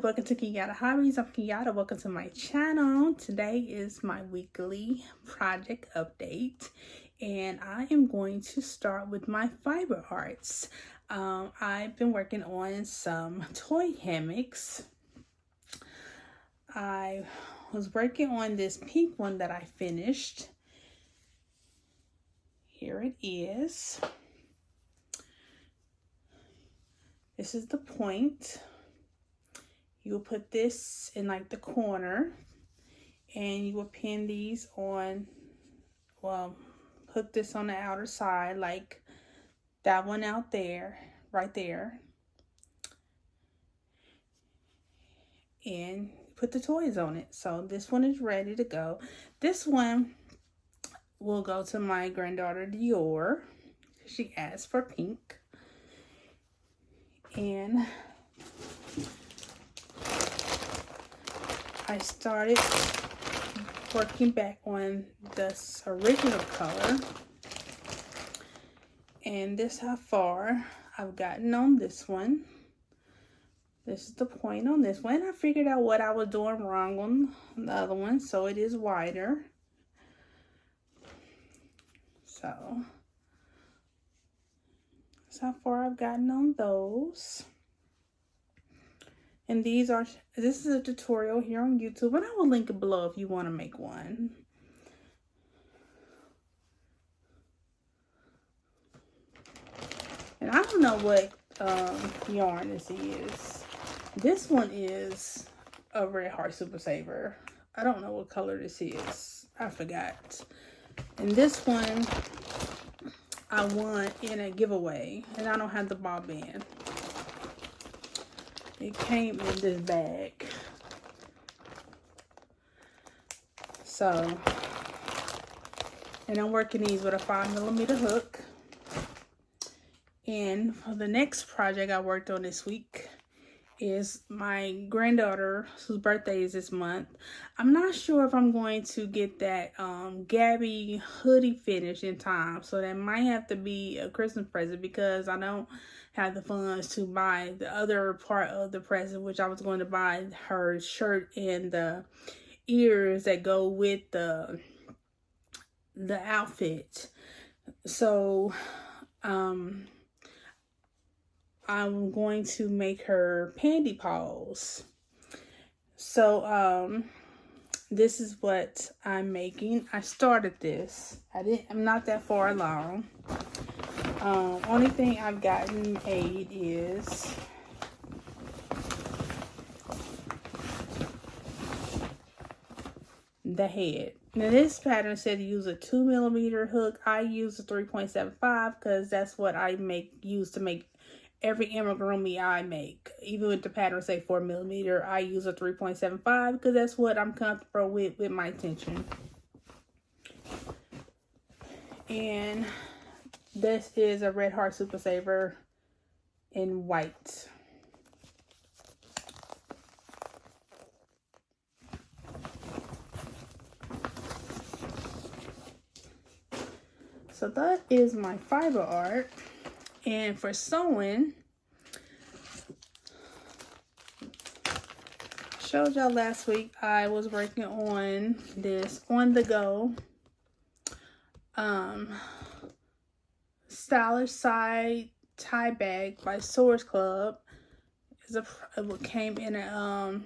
welcome to Kenyatta Hobbies. I'm Kenyatta. Welcome to my channel. Today is my weekly project update, and I am going to start with my fiber arts. I've been working on some toy hammocks. I was working on this pink one that I finished. Here it is. This is the point. You'll put this in like the corner, and you will pin these on, well, hook this on the outer side, like that one out there, right there. And put the toys on it. So this one is ready to go. This one will go to my granddaughter Dior. She asked for pink. And I started working back on this original color, and this is how far I've gotten on this one. This is the point on this one. I figured out what I was doing wrong on the other one, so it is wider. So that's how far I've gotten on those. And this is a tutorial here on YouTube, and I will link it below if you want to make one. And I don't know what yarn this is. This one is a Red Heart Super Saver. I don't know what color this is. I forgot. And this one I won in a giveaway, and I don't have the ball band. It came in this bag. So, and I'm working these with a 5mm hook. And for the next project I worked on this week is my granddaughter, whose birthday is this month. I'm not sure if I'm going to get that Gabby hoodie finished in time, so that might have to be a Christmas present, because I don't have the funds to buy the other part of the present, which I was going to buy her shirt and the ears that go with the outfit. So I'm going to make her panty paws. So this is what I'm making. I started this. I'm not that far along. Only thing I've gotten made is the head. Now this pattern said to use a 2mm hook. I use a 3.75 because that's what I use to make every amigurumi I make. Even with the pattern say 4mm, I use a 3.75 because that's what I'm comfortable with my tension. And this is a Red Heart Super Saver in white. So that is my fiber art. And for sewing, showed y'all last week I was working on this on the go stylish side tie bag by Source Club. It came in a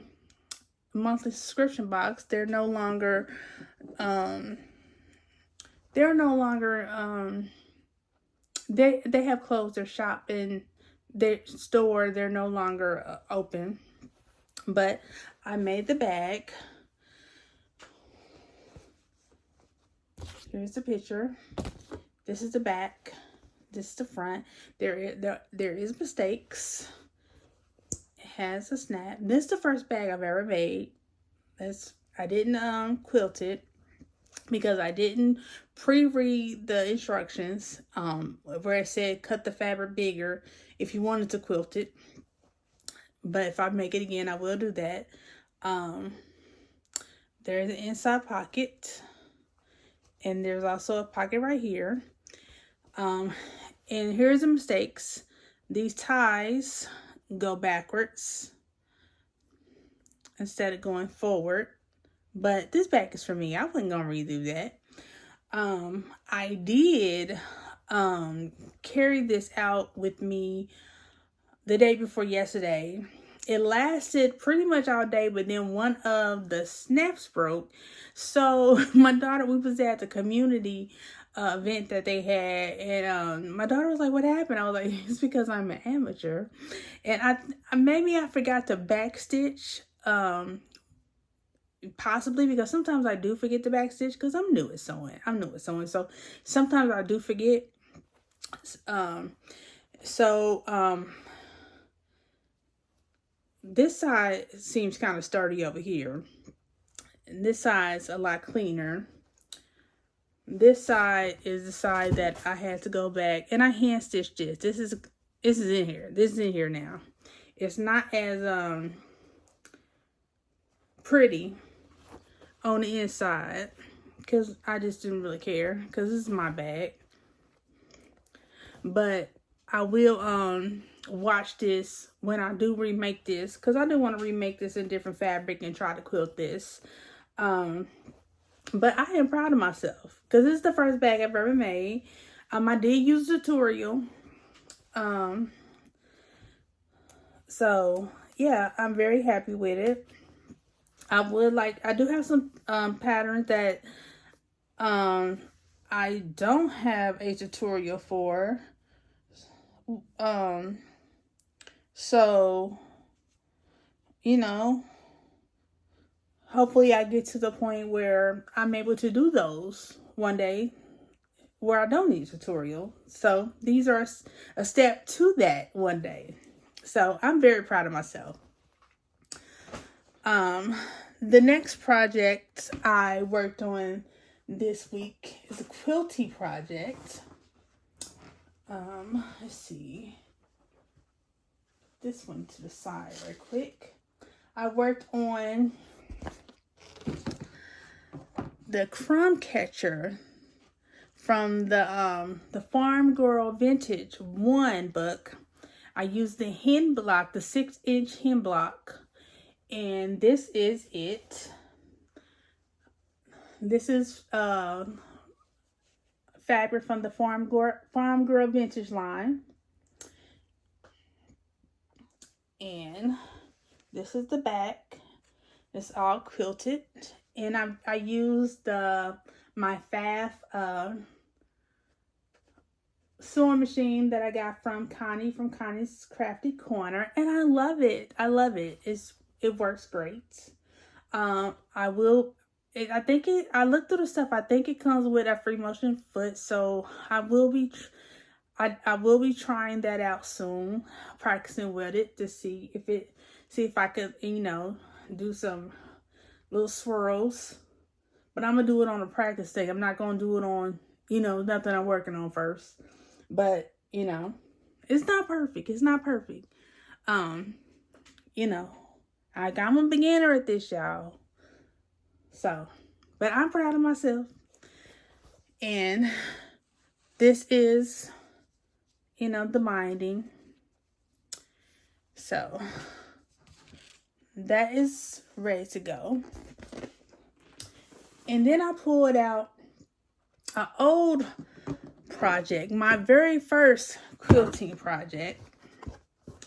monthly subscription box. They have closed their shop and their store. They're no longer open. But I made the bag. Here's the picture. This is the back. This is the front. There is mistakes. It has a snap. This is the first bag I've ever made. I didn't quilt it because I didn't pre-read the instructions where it said cut the fabric bigger if you wanted to quilt it. But if I make it again, I will do that. There's an inside pocket, and there's also a pocket right here. And here's the mistakes. These ties go backwards. instead of going forward. But this bag is for me. I wasn't gonna redo that. I did carry this out with me the day before yesterday. It lasted pretty much all day, but then one of the snaps broke. So my daughter, we was at the community event that they had, and my daughter was like, "What happened?" I was like, "It's because I'm an amateur," and I forgot to backstitch. Possibly because sometimes I do forget to backstitch because I'm new at sewing. So sometimes I do forget. This side seems kind of sturdy over here. And this side's a lot cleaner. This side is the side that I had to go back and I hand stitched this. This is in here. This is in here now. It's not as pretty on the inside because I just didn't really care because this is my bag. But I will watch this when I do remake this, because I do want to remake this in different fabric and try to quilt this. But I am proud of myself because this is the first bag I've ever made. I did use a tutorial. So yeah, I'm very happy with it. I do have some patterns that I don't have a tutorial for. So, you know, hopefully I get to the point where I'm able to do those one day where I don't need a tutorial. So these are a step to that one day. So I'm very proud of myself. The next project I worked on this week is a quilting project. Let's see. This one to the side right quick. I worked on the crumb catcher from the Farm Girl Vintage 1 book. I used the hem block, the 6-inch hem block. And this is it. This is fabric from the Farm Girl Vintage line. And this is the back. It's all quilted. And I used my Pfaff sewing machine that I got from Connie from Connie's Crafty Corner. And I love it. I love it. It works great. I looked through the stuff. I think it comes with a free motion foot, so I will be trying that out soon, practicing with it to see if I could, do some little swirls. But I'm gonna do it on a practice thing. I'm not gonna do it on, nothing I'm working on first. But it's not perfect. It's not perfect. I'm a beginner at this, y'all. So, but I'm proud of myself. And this is, the binding. So, that is ready to go. And then I pulled out an old project, my very first quilting project.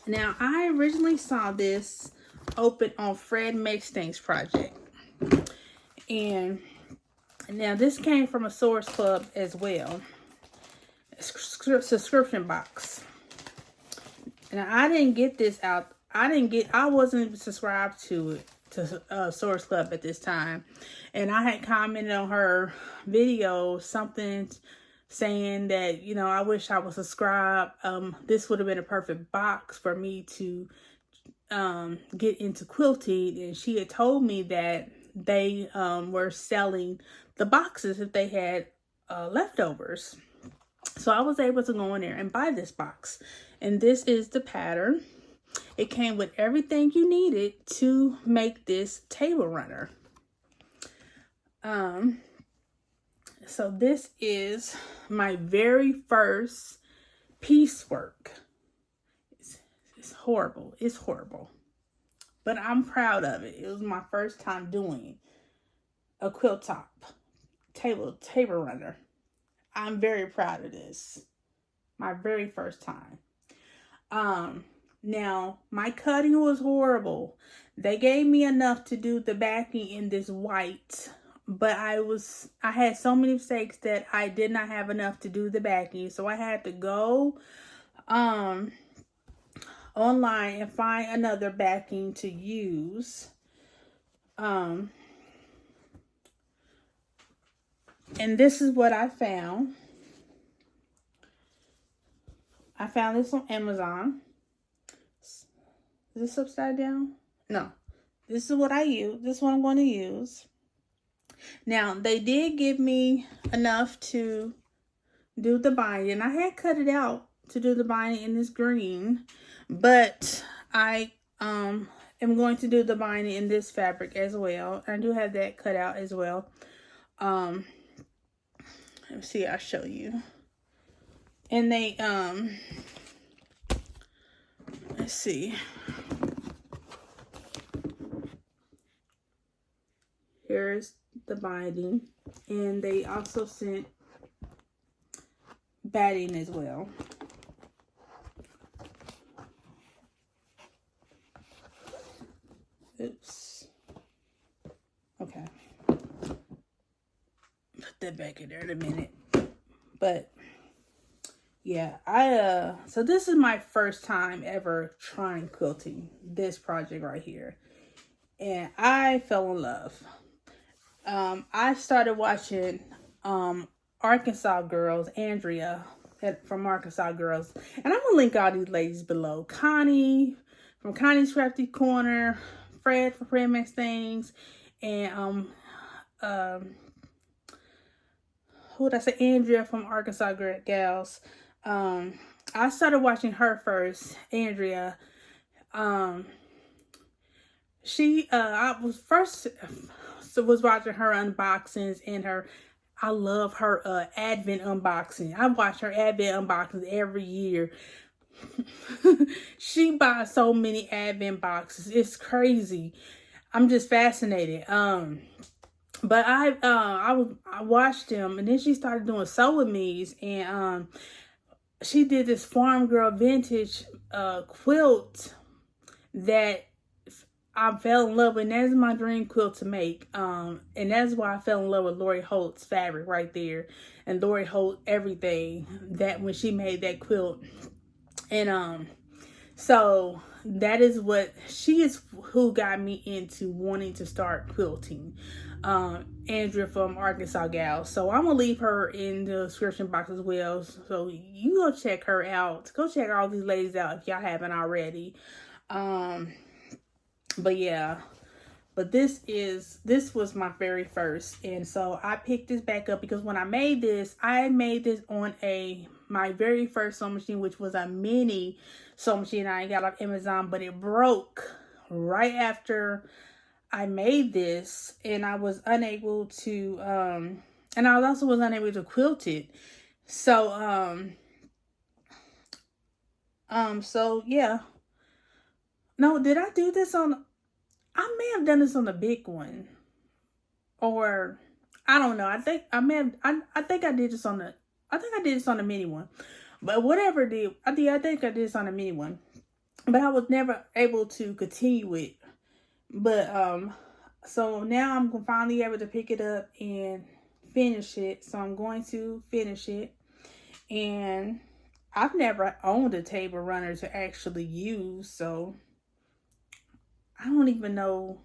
Now, I originally saw this open on Fred Makes Things project. And now this came from a Source Club as well. A subscription box. Now, I didn't get this out. I wasn't subscribed to Source Club at this time. And I had commented on her video something saying that, I wish I was subscribed. This would have been a perfect box for me to get into quilting. And she had told me that they were selling the boxes if they had leftovers. So I was able to go in there and buy this box. And this is the pattern. It came with everything you needed to make this table runner. So this is my very first piecework. It's horrible. It's horrible. but I'm proud of it. It was my first time doing a quilt top table runner. I'm very proud of this. My very first time. Now my cutting was horrible. They gave me enough to do the backing in this white, but I had so many mistakes that I did not have enough to do the backing, so I had to go online and find another backing to use. And this is what I found. I found this on Amazon. Is this upside down? No. This is what I use. This is what I'm going to use. Now, they did give me enough to do the binding. I had cut it out to do the binding in this green, but I am going to do the binding in this fabric as well. I do have that cut out as well. Let me see, I'll show you. And they let's see. Here's the binding, and they also sent batting as well. Oops. Okay. Put that back in there in a minute. But yeah, so this is my first time ever trying quilting, this project right here. And I fell in love. I started watching Arkansas Girls, Andrea from Arkansas Girls. And I'm going to link all these ladies below. Connie from Connie's Crafty Corner, Fred from Fred Makes Things, and who would I say? Andrea from Arkansas Gals. I started watching her first, Andrea. I was watching her unboxings and I love her Advent unboxing. I watch her Advent unboxings every year. She buys so many Advent boxes. It's crazy. I'm just fascinated. But I watched them, and then she started doing sew with me's, and she did this Farm Girl vintage quilt that I fell in love with, and that's my dream quilt to make. And that's why I fell in love with Lori Holt's fabric right there, and Lori Holt everything that when she made that quilt. And so that is she is who got me into wanting to start quilting. Andrea from Arkansas Gals. So I'm gonna leave her in the description box as well. So you go check her out. Go check all these ladies out if y'all haven't already. But yeah. But this was my very first. And so I picked this back up because when I made this on my very first sewing machine, which was a mini sewing machine I got off Amazon, but it broke right after I made this, and I was unable to and I also was unable to quilt it. So so yeah. No, did I do this on, I may have done this on the big one, or I don't know. I think I did this on the mini one, but whatever it is, I think I did this on the mini one, but I was never able to continue it. But so now I'm finally able to pick it up and finish it. So I'm going to finish it, and I've never owned a table runner to actually use, so I don't even know.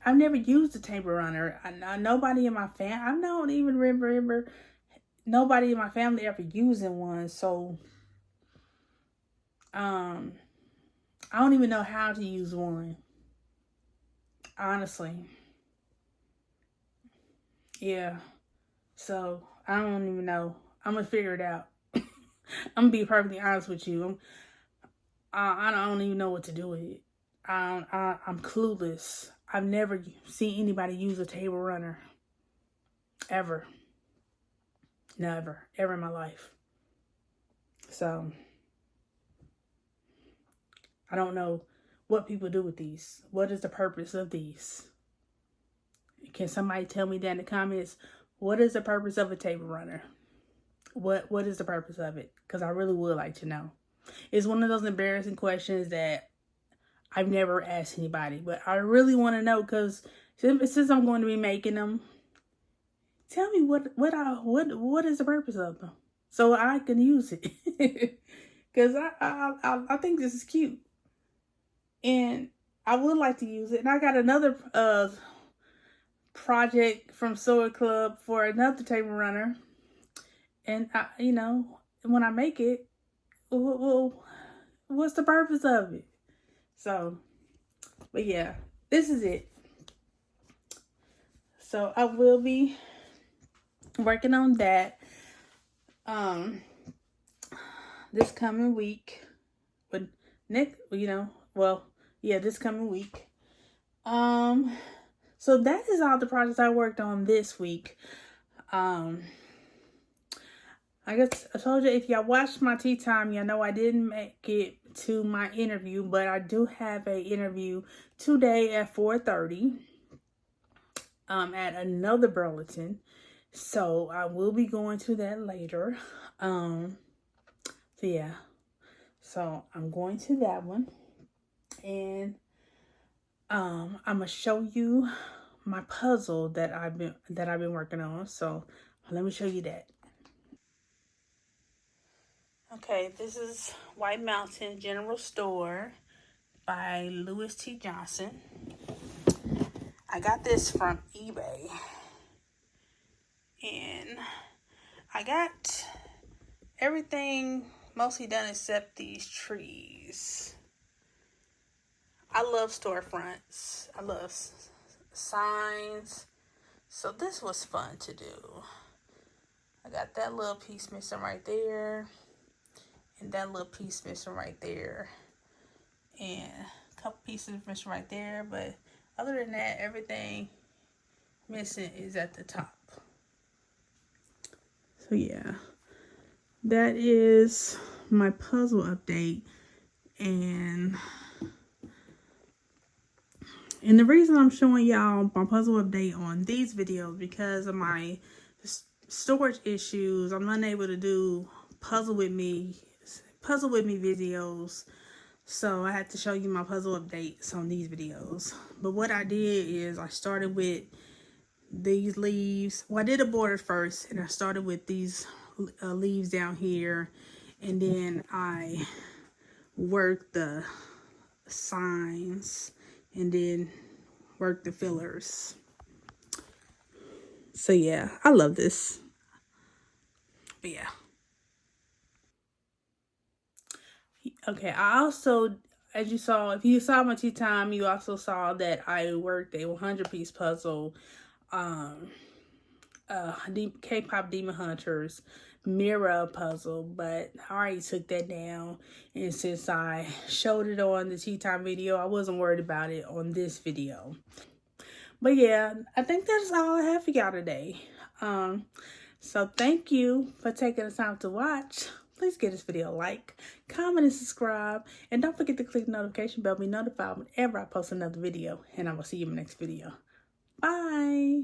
I've never used a table runner. Nobody in my family, I don't even remember nobody in my family ever using one. So I don't even know how to use one, honestly. Yeah. So I don't even know. I'm gonna figure it out. I'm gonna be perfectly honest with you. I don't even know what to do with it. I'm clueless. I've never seen anybody use a table runner. Ever. Never. Ever in my life. So I don't know what people do with these. What is the purpose of these? Can somebody tell me down in the comments, what is the purpose of a table runner? What is the purpose of it? Because I really would like to know. It's one of those embarrassing questions that I've never asked anybody, but I really want to know, because since I'm going to be making them, tell me what is the purpose of them, so I can use it. Because I think this is cute, and I would like to use it. And I got another project from Sewer Club for another table runner, and you know, when I make it, well, what's the purpose of it? So, but yeah, this is it. So I will be working on that this coming week. But next, you know, well, yeah, this coming week. So that is all the projects I worked on this week. I guess I told you, if y'all watched my tea time, y'all know I didn't make it to my interview, but I do have an interview today at 4:30 at another Burlington. So I will be going to that later. So yeah. So I'm going to that one. And I'm gonna show you my puzzle that I've been working on. So let me show you that. Okay, this is White Mountain General Store by Louis T. Johnson. I got this from eBay. And I got everything mostly done except these trees. I love storefronts. I love signs. So this was fun to do. I got that little piece missing right there. And that little piece missing right there. And a couple pieces missing right there. But other than that, everything missing is at the top. So yeah, that is my puzzle update. And the reason I'm showing y'all my puzzle update on these videos, because of my storage issues, I'm unable to do puzzle with me videos. So I had to show you my puzzle updates on these videos. But what I did is I started with these leaves. Well, I did a border first, and I started with these leaves down here, and then I worked the signs and then worked the fillers. So yeah, I love this. But yeah. Okay, I also, as you saw, if you saw my tea time, you also saw that I worked a 100-piece puzzle. K-pop Demon Hunters mirror puzzle, but I already took that down, and since I showed it on the tea time video, I wasn't worried about it on this video. But yeah, I think that's all I have for y'all today. So thank you for taking the time to watch. Please give this video a like, comment, and subscribe, and don't forget to click the notification bell to be notified whenever I post another video, and I will see you in the next video. Bye.